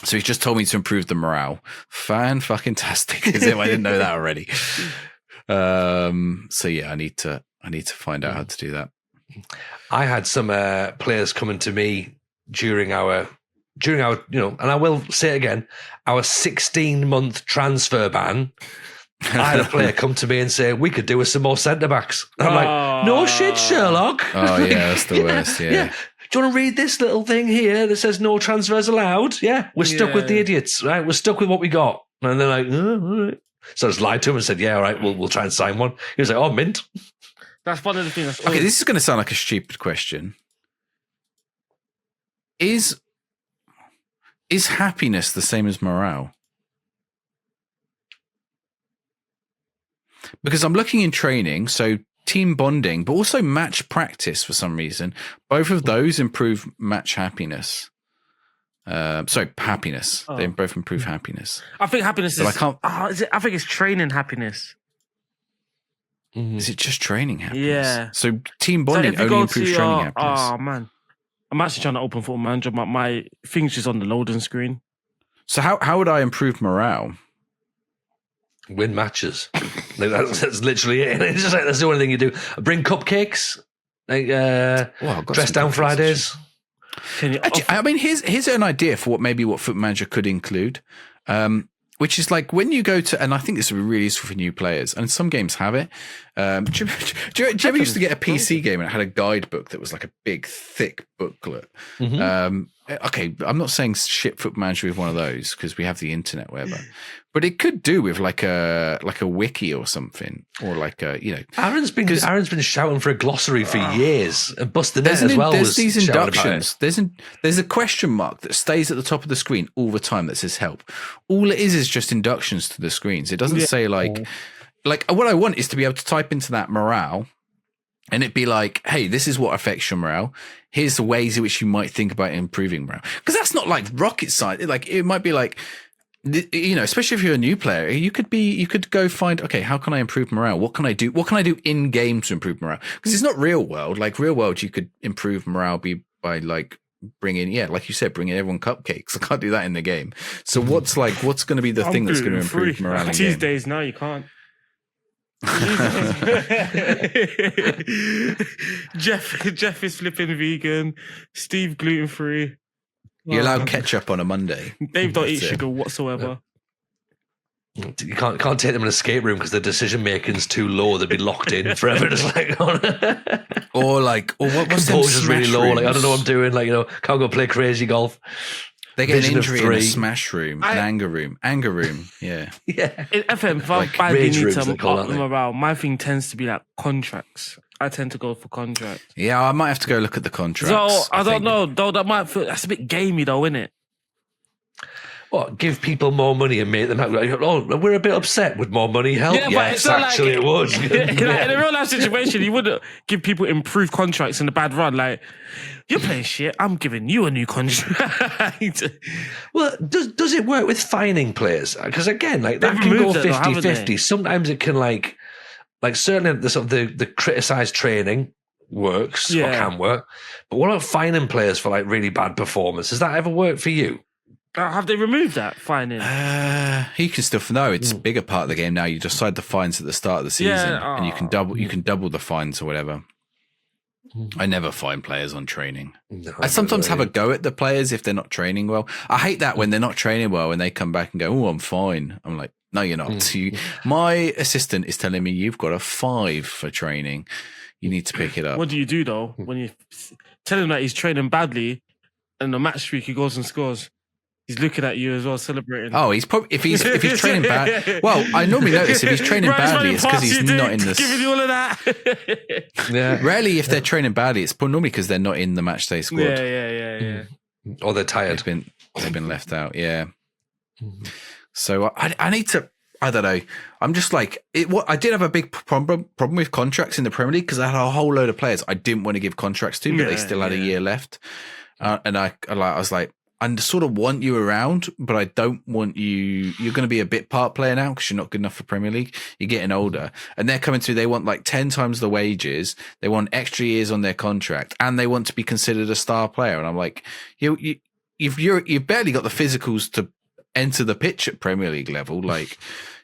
So he's just told me to improve the morale. Fan-fucking-tastic. As if I didn't know that already. So yeah, I need to find out how to do that. I had some players coming to me during our, and I will say it again, our 16-month transfer ban I had a player come to me and say, we could do with some more centre-backs. I'm like, no shit, Sherlock. Oh, yeah, that's the worst, yeah. Do you want to read this little thing here that says no transfers allowed? Yeah, we're stuck with the idiots, right? We're stuck with what we got. And they're like, oh, all right. So I just lied to him and said, yeah, all right, we'll try and sign one. He was like, oh, mint. That's one of the things. Okay, this is going to sound like a stupid question. Is happiness the same as morale? Because I'm looking in training, so team bonding, but also match practice for some reason. Both of those improve match happiness. Happiness. Oh. They both improve happiness. I think happiness is. I think it's training happiness. Is it just training happiness? Yeah. So team bonding only improves training happiness. Oh man, I'm actually trying to open Football Manager. My thing's just on the loading screen. So how would I improve morale? Win matches. Like that's literally it. It's just like that's the only thing you do. Bring cupcakes. Like dress down Fridays. I mean, here's an idea for what Football Manager could include, which is like when you go to, and I think this would be really useful for new players, and some games have it. Do you ever used to get a PC game and it had a guidebook that was like a big, thick booklet? Okay, I'm not saying ship Football Manager with one of those because we have the internet, whatever. But it could do with like a wiki or something, or like a Aaron's been shouting for a glossary for years and busting it as well. There's these inductions. There's a question mark that stays at the top of the screen all the time that says help. All it is just inductions to the screens. It doesn't say like what I want is to be able to type into that morale. And it'd be like, hey, this is what affects your morale. Here's the ways in which you might think about improving morale. Because that's not like rocket science. Like it might be like, especially if you're a new player, you could go find, okay, how can I improve morale? What can I do? What can I do in game to improve morale? Because it's not real world. Like real world, you could improve morale by like bringing, like you said, bringing everyone cupcakes. I can't do that in the game. So what's going to be the thing that's going to improve morale? These days now you can't. Jeff is flipping vegan. Steve gluten free. You allow ketchup on a Monday. Dave don't eat sugar whatsoever. You can't take them in an escape room because the decision making's too low. They'd be locked in forever. Just like or what's composure's really low. Like I don't know what I'm doing. Like can't go play crazy golf. They get an injury in a smash room, an anger room, yeah. In FM, if I badly need to up them around, my thing tends to be like contracts. I tend to go for contracts. Yeah, I might have to go look at the contracts. So I don't know, though. That might feel that's a bit gamey, though, isn't it? What, give people more money and make them happy? Oh, we're a bit upset. Would more money help? Yeah, yes, actually, it would. In a real life situation, you wouldn't give people improved contracts in a bad run. Like, you're playing shit, I'm giving you a new contract. Well, does it work with fining players? Because again, like that can go 50-50. Sometimes it can like certainly the sort of the criticised training works or can work. But what about fining players for like really bad performance? Does that ever work for you? Have they removed that fining? You can still it's a bigger part of the game now. You decide the fines at the start of the season, and you can double the fines or whatever. I never fine players on training. No, I sometimes have a go at the players if they're not training well. I hate that when they're not training well and they come back and go, "Oh, I'm fine." I'm like, "No, you're not." My assistant is telling me you've got a 5 for training. You need to pick it up. What do you do though when you tell him that he's training badly and the match streak he goes and scores? He's looking at you as well, celebrating. Oh, he's probably if he's training bad. Well, I normally notice if he's training badly, it's because he's not in the. Giving you all of that. Yeah. Rarely, if they're training badly, it's normally because they're not in the matchday squad. Yeah. Or they're tired. They've been left out. Yeah. So I need to. I don't know. I'm just like I did have a big problem with contracts in the Premier League because I had a whole load of players I didn't want to give contracts to, but they still had a year left, and I was like. I sort of want you around, but I don't want you. You're going to be a bit part player now because you're not good enough for Premier League. You're getting older, and they're coming through. They want like 10 times the wages. They want extra years on their contract, and they want to be considered a star player. And I'm like, you've barely got the physicals to enter the pitch at Premier League level. Like,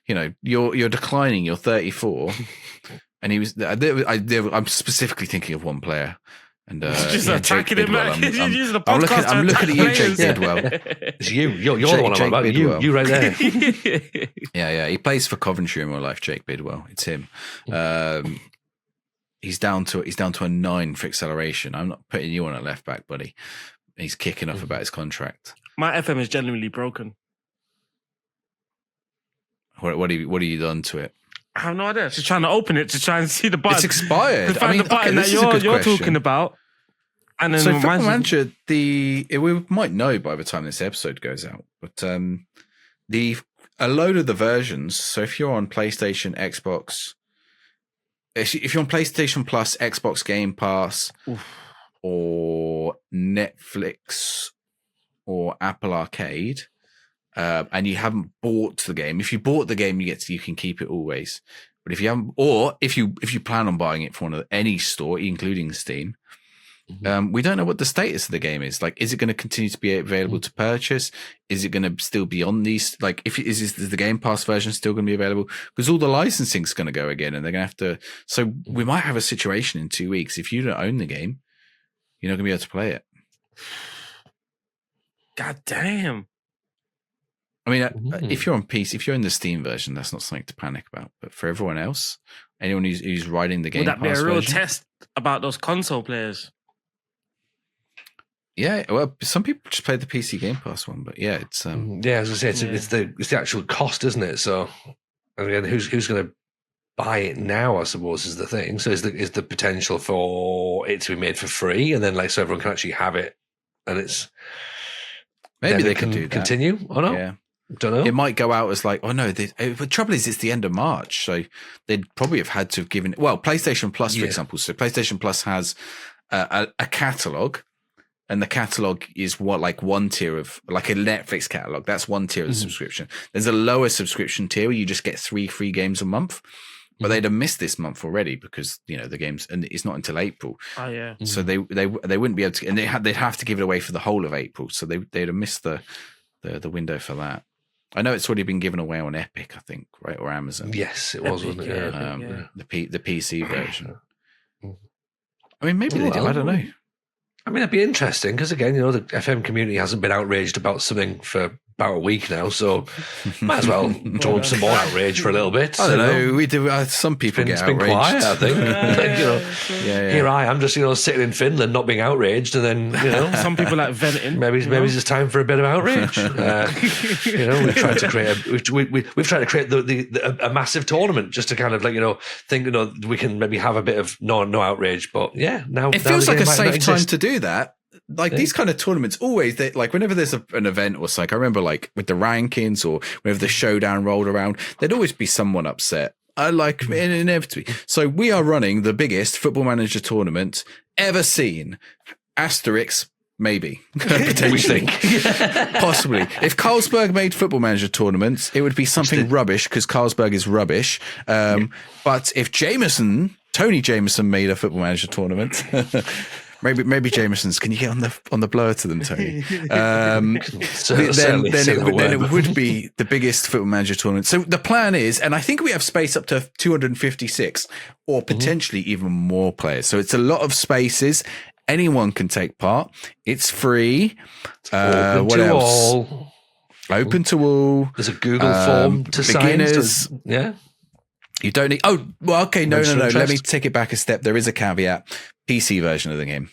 you're declining. You're 34, and he was. I'm specifically thinking of one player. And just attacking him. I'm looking at you, Jake Bidwell. It's you. You're the one I'm about. You right there. Yeah. He plays for Coventry in real life. Jake Bidwell. It's him. He's down to a 9 for acceleration. I'm not putting you on at left back, buddy. He's kicking off about his contract. My FM is genuinely broken. What have you done to it? I have no idea. Just trying to open it to try and see the button. It's expired. To find the button that you're talking about. And then so Football Manager, we might know by the time this episode goes out, but a load of the versions. So if you're on PlayStation, Xbox, if you're on PlayStation Plus, Xbox Game Pass, or Netflix, or Apple Arcade, and you haven't bought the game, if you bought the game, you can keep it always. But if you haven't, or if you plan on buying it from any store, including Steam. We don't know what the status of the game is. Like, is it going to continue to be available to purchase? Is it going to still be on these? Like, is the Game Pass version still going to be available? Because all the licensing is going to go again, and they're going to have to. So we might have a situation in 2 weeks. If you don't own the game, you're not going to be able to play it. God damn. I mean, if you're on PC, if you're in the Steam version, that's not something to panic about. But for everyone else, anyone who's riding the Game Pass version, would that be a real test about those console players? Yeah, well, some people just play the PC Game Pass one, but yeah, it's yeah, as I say, it's the actual cost, isn't it? So, again, who's going to buy it now? I suppose is the thing. So, is the potential for it to be made for free, and then so everyone can actually have it, and it's maybe they can do that. Continue or not? Yeah. Don't know. It might go out as the trouble is it's the end of March, so they'd probably have had to have given. Well, PlayStation Plus, for example. So PlayStation Plus has a catalog. And the catalog is one tier of a Netflix catalog. That's one tier of the subscription. There's a lower subscription tier where you just get 3 free games a month. But they'd have missed this month already because the games, and it's not until April. Oh yeah. So they wouldn't be able to, and they'd have to give it away for the whole of April. So they'd have missed the window for that. I know it's already been given away on Epic, I think, right, or Amazon. Yes, it was, wasn't it? Yeah. The PC version. I mean, maybe they do. I don't know. I mean, it'd be interesting because, again, the FM community hasn't been outraged about something for about a week now, so might as well throw in some more outrage for a little bit. I don't know. We do. Some people get outraged. It's been quiet, I think. Here I am, just sitting in Finland, not being outraged, and then some people like venting. Maybe it's just time for a bit of outrage. We've tried to create we've tried to create a massive tournament just to kind of think we can maybe have a bit of no outrage, but now it feels like a safe time to do that. These kind of tournaments always, whenever there's an event or something, I remember with the rankings or whenever the showdown rolled around, there'd always be someone upset. Inevitably. So we are running the biggest Football Manager tournament ever seen. Asterix, maybe. Potentially. Possibly. If Carlsberg made Football Manager tournaments, it would be something rubbish because Carlsberg is rubbish. But if Tony Jameson made a Football Manager tournament... Maybe Jameson's. Can you get on the blower to them, Tony? Then it would be the biggest Football Manager tournament. So the plan is, and I think we have space up to 256 or potentially even more players. So it's a lot of spaces. Anyone can take part. It's free. What else? All. Open to all. There's a Google form to beginners. Sign. Yeah. You don't need. Oh, well, okay. No. Let me take it back a step. There is a caveat. PC version of the game.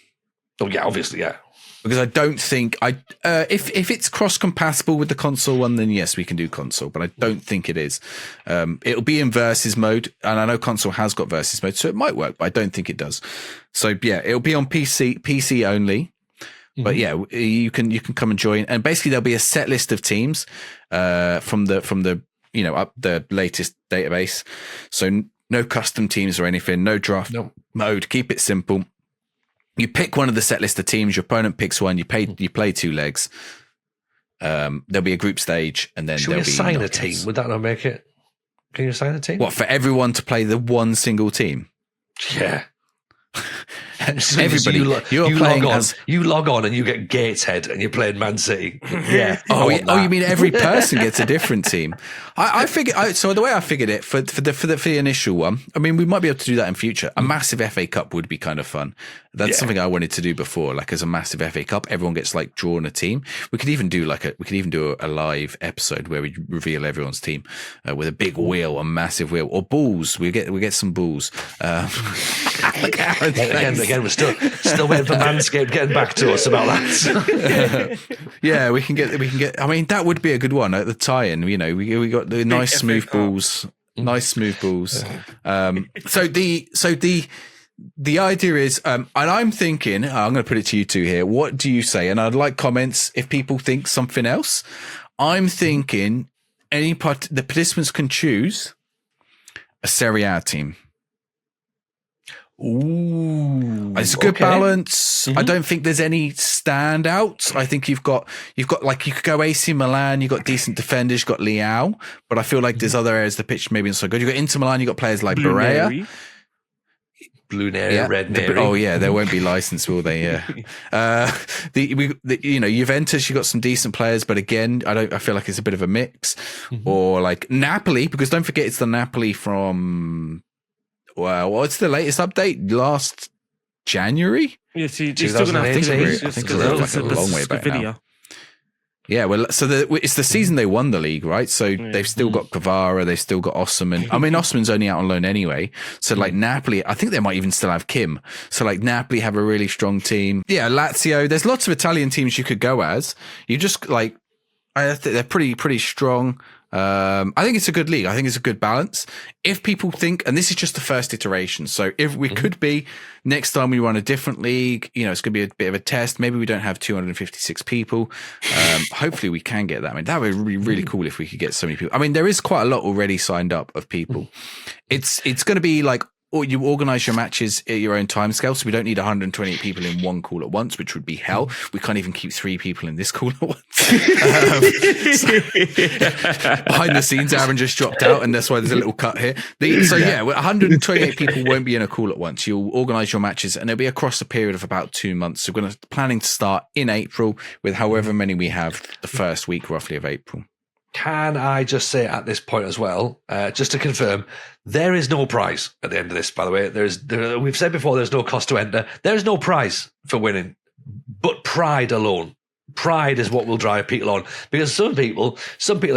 Oh yeah, obviously, yeah. Because I don't think if it's cross compatible with the console one, then yes, we can do console. But I don't think it is. It'll be in versus mode, and I know console has got versus mode, so it might work. But I don't think it does. So yeah, it'll be on PC only. But yeah, you can come and join, and basically there'll be a set list of teams from the up the latest database. So no custom teams or anything, no draft mode. Keep it simple. You pick one of the set list of teams. Your opponent picks one. You play 2 legs. There'll be a group stage, and then should we assign a team? Would that not make it? Can you assign a team? What, for everyone to play the one single team? Yeah. Everybody, you log on and you get Gateshead and you're playing Man City. Yeah. Oh, you mean every person gets a different team? I figured. So the way I figured it for the initial one, I mean, we might be able to do that in future. A massive FA Cup would be kind of fun. That's something I wanted to do before. Like as a massive FA Cup, everyone gets like drawn a team. We could even do a live episode where we reveal everyone's team with a big wheel, a massive wheel, or balls. We get some balls. Again, we're still waiting for Manscaped getting back to us about that. Yeah, we can get. I mean, that would be a good one at the tie-in. You know, we got the nice smooth balls. Nice smooth balls. So the idea is, and I'm thinking, I'm going to put it to you two here. What do you say? And I'd like comments if people think something else. I'm thinking the participants can choose a Serie A team. Ooh, it's a good balance. Mm-hmm. I don't think there's any standouts. I think you've got like, you could go AC Milan, you've got decent defenders, you've got Leao, but I feel like there's other areas of the pitch maybe not so good. You've got Inter Milan, you've got players like Barea. Blue Neri, Red Neri. They won't be licensed, will they? Yeah. Juventus, you got some decent players, but again, I feel like it's a bit of a mix. Mm-hmm. Or like Napoli, because don't forget it's the Napoli from. Well, what's the latest update? Last January? Yes, you're still going to have to I think it's a long way back now. Yeah, well, so it's the season they won the league, right? So they've still got Kvara, they've still got Osman. I mean, Osman's only out on loan anyway. So like Napoli, I think they might even still have Kim. So like Napoli have a really strong team. Yeah, Lazio. There's lots of Italian teams you could go as. You just like, I think they're pretty strong. I think it's a good league. I think it's a good balance. If people think, and this is just the first iteration, so if we could be next time we run a different league, you know, it's going to be a bit of a test. Maybe we don't have 256 people. Hopefully we can get that. I mean, that would be really cool if we could get so many people. I mean, there is quite a lot already signed up of people. It's going to be like, or you organise your matches at your own time scale, so we don't need 128 people in one call at once, which would be hell. We can't even keep 3 people in this call at once. Behind the scenes, Aaron just dropped out, and that's why there's a little cut here. 128 people won't be in a call at once. You'll organise your matches, and it'll be across a period of about 2 months. So we're planning to start in April with however many we have the first week, roughly, of April. Can I just say at this point as well, just to confirm, there is no prize at the end of this, by the way. We've said before, there's no cost to enter. There is no prize for winning, but pride alone. Pride is what will drive people on, because some people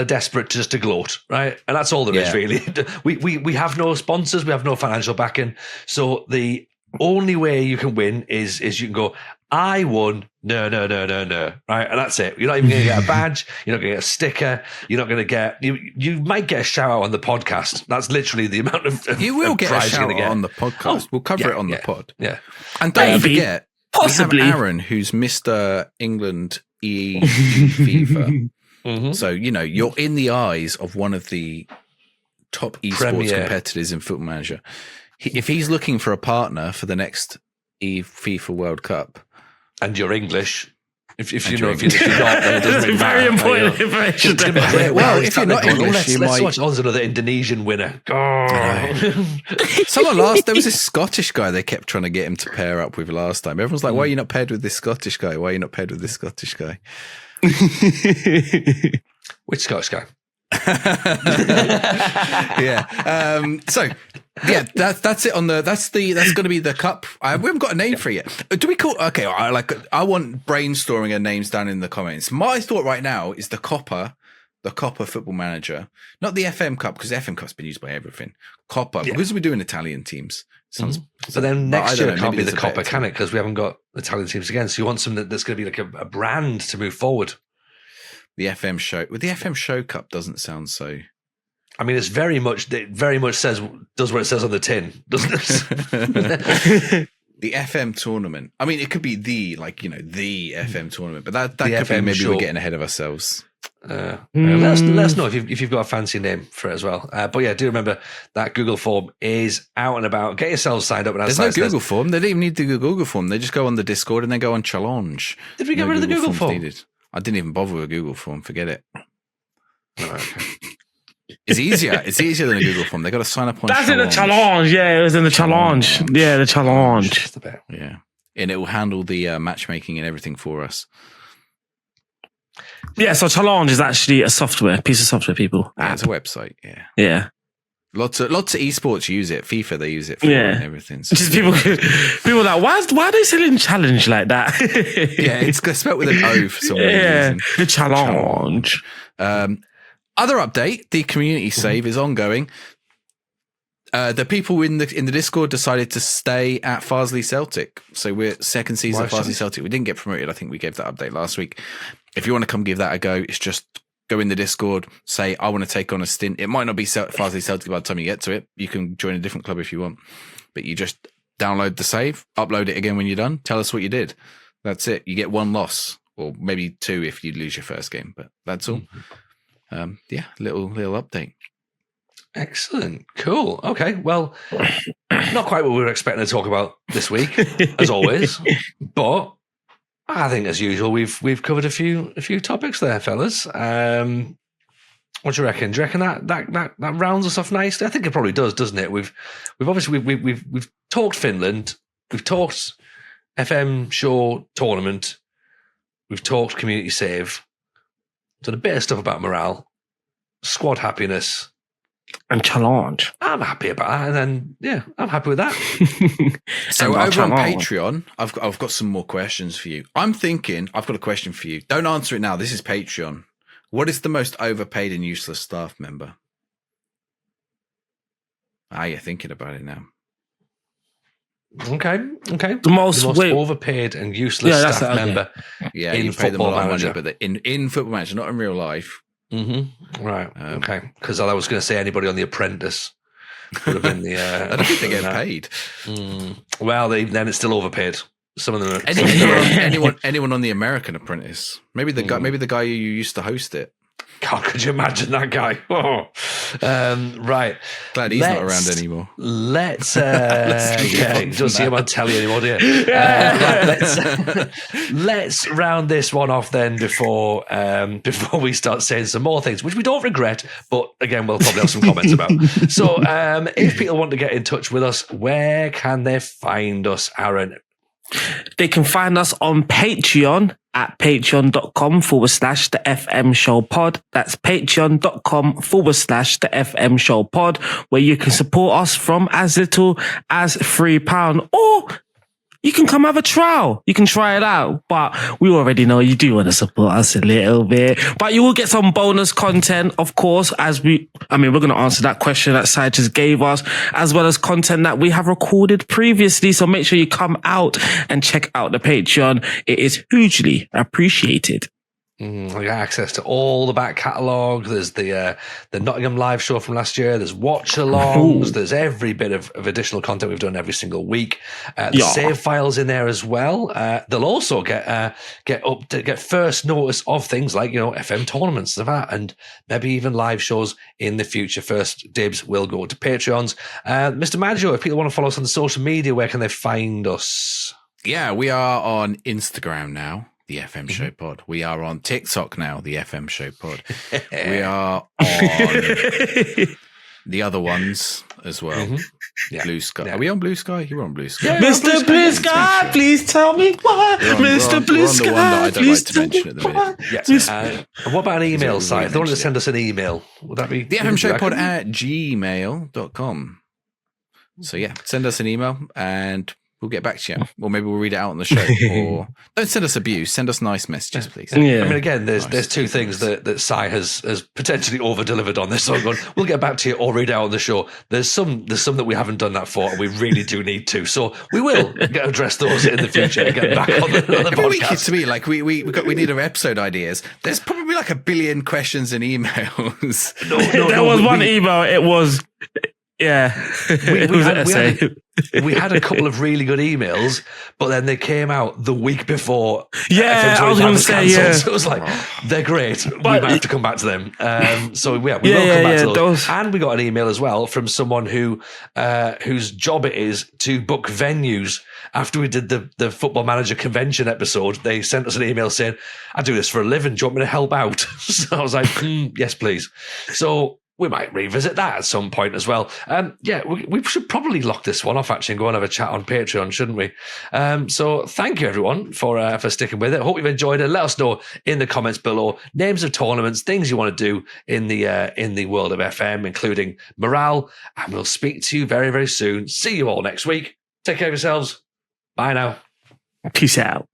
are desperate just to gloat, right? And that's all there is, really. We have no sponsors, we have no financial backing. So the only way you can win is you can go, I won. No. Right. And that's it. You're not even going to get a badge. You're not going to get a sticker. You're not going to get, you might get a shout out on the podcast. That's literally the amount of you will get a shout out on the podcast. We'll cover it on the pod. Yeah. And don't forget, possibly we have Aaron, who's Mr. England EE FIFA. Mm-hmm. So, you know, you're in the eyes of one of the top esports competitors in Football Manager. If he's looking for a partner for the next FIFA World Cup, and you're English, if you're not, then it doesn't really matter. Very important information. Well, if you're not English, let's watch. Oh, there's another Indonesian winner. There was this Scottish guy they kept trying to get him to pair up with last time. Everyone's like, why are you not paired with this Scottish guy? Why are you not paired with this Scottish guy? Which Scottish guy? That's it on that's going to be the cup. We haven't got a name for it yet. Do we call? Okay, I want brainstorming of names down in the comments. My thought right now is the Copper Football Manager, not the FM Cup, because the FM Cup's been used by everything. Copper, because we're doing Italian teams. But then next year it can't be the Copper, can it? Because we haven't got Italian teams again. So you want something that's going to be like a brand to move forward. The FM show. Well, the FM Show Cup doesn't sound so. I mean, it very much does what it says on the tin, doesn't it? The FM tournament. I mean, it could be the FM tournament, but that could be maybe we're getting ahead of ourselves. Let us know if you've got a fancy name for it as well. But yeah, do remember that Google form is out and about. Get yourselves signed up. There's no Google form. They don't even need the Google form. They just go on the Discord and they go on challenge. Did we get rid of the Google form? I didn't even bother with a Google form. Forget it. Okay. It's easier. It's easier than a Google form. They got to sign up on. That's in the challenge. Yeah, it was in the challenge. Yeah, the challenge. Yeah, and it will handle the matchmaking and everything for us. Yeah, so challenge is actually a piece of software. People. Yeah, it's a website. Yeah. Yeah. Lots of esports use it. FIFA they use it for and everything. So. Just people are like, why are they selling challenge like that? Yeah, it's spelled with an O for some reason. The challenge. Other update: the community save is ongoing. The people in the Discord decided to stay at Farsley Celtic, so we're second season of Farsley Celtic. We didn't get promoted. I think we gave that update last week. If you want to come give that a go, it's just go in the Discord, say, I want to take on a stint. It might not be Farsley Celtic by the time you get to it. You can join a different club if you want. But you just download the save, upload it again when you're done. Tell us what you did. That's it. You get 1 loss, or maybe 2 if you lose your first game. But that's all. Little update. Excellent. Cool. Okay. Well, not quite what we were expecting to talk about this week, as always. But I think, as usual, we've covered a few topics there, fellas. What do you reckon? Do you reckon that rounds us off nicely? I think it probably does, doesn't it? We've obviously we've talked Finland, we've talked FM show tournament, we've talked community save, done a bit of stuff about morale, squad happiness, and challenge. I'm happy about that, and then I'm happy with that. So over on Patreon, I've got some more questions for you. I'm thinking I've got a question for you. Don't answer it now. This is Patreon. What is the most overpaid and useless staff member? You're thinking about it now. Okay. The most overpaid and useless staff member. Yeah, in you pay them a Football lot of Manager. money, but in Football Manager, not in real life. Mm-hmm. Right. Okay. Because I was going to say anybody on The Apprentice would have been the. I don't think they get paid. Well, then it's still overpaid. Some of them. Anyone on The American Apprentice? Maybe the guy. Maybe the guy who used to host it. God, could you imagine that guy? Oh. Right. Glad he's not around anymore. Let's you don't see him on telly anymore, do you? Let's round this one off then before we start saying some more things, which we don't regret, but again, we'll probably have some comments about. So if people want to get in touch with us, where can they find us, Aaron? They can find us on Patreon at patreon.com/the FM show pod. That's patreon.com/the FM show pod, where you can support us from as little as £3, or you can come have a trial. You can try it out, but we already know you do want to support us a little bit. But you will get some bonus content, of course, we're going to answer that question that Sai just gave us, as well as content that we have recorded previously. So make sure you come out and check out the Patreon. It is hugely appreciated. We got access to all the back catalogue. There's the Nottingham live show from last year. There's watch-alongs. There's every bit of additional content we've done every single week. Save files in there as well. They'll also get first notice of things like FM tournaments and maybe even live shows in the future. First dibs will go to Patreons. Mr. Maggio, if people want to follow us on the social media, where can they find us? Yeah, we are on Instagram now. The FM Show Pod. We are on TikTok now, the FM Show Pod. We are on the other ones as well. Yeah. Blue Sky. Yeah. Are we on Blue Sky? You're on Blue Sky. Yeah, Mr. Blue Sky, please tell me why. Mr. Blue Sky, the one that I don't like to mention at the minute. Yeah. What about an email site? If they want to send us an email, would that be the FM Show Pod at gmail.com? So yeah, send us an email and we'll get back to you. Or maybe we'll read it out on the show. Or don't send us abuse. Send us nice messages, please. Yeah. I mean, again, there's two things that Sai has potentially over-delivered on this. So we'll get back to you or read it out on the show. There's some that we haven't done that for, and we really do need to. So we will address those in the future and get back on the podcast. To me, like we need our episode ideas. There's probably like 1 billion questions and emails. There was one email. It was. Yeah, we had a couple of really good emails, but then they came out the week before. Yeah, I was going to say, So it was like, they're great. We might have to come back to them. So we will come back to those. And we got an email as well from someone whose job it is to book venues. After we did the Football Manager convention episode, they sent us an email saying, I do this for a living. Do you want me to help out? So I was like, yes, please. So we might revisit that at some point as well. We should probably lock this one off actually and go and have a chat on Patreon, shouldn't we? So thank you everyone for sticking with it. Hope you've enjoyed it. Let us know in the comments below names of tournaments, things you want to do in the world of FM, including morale. And we'll speak to you very, very soon. See you all next week. Take care of yourselves. Bye now. Peace out.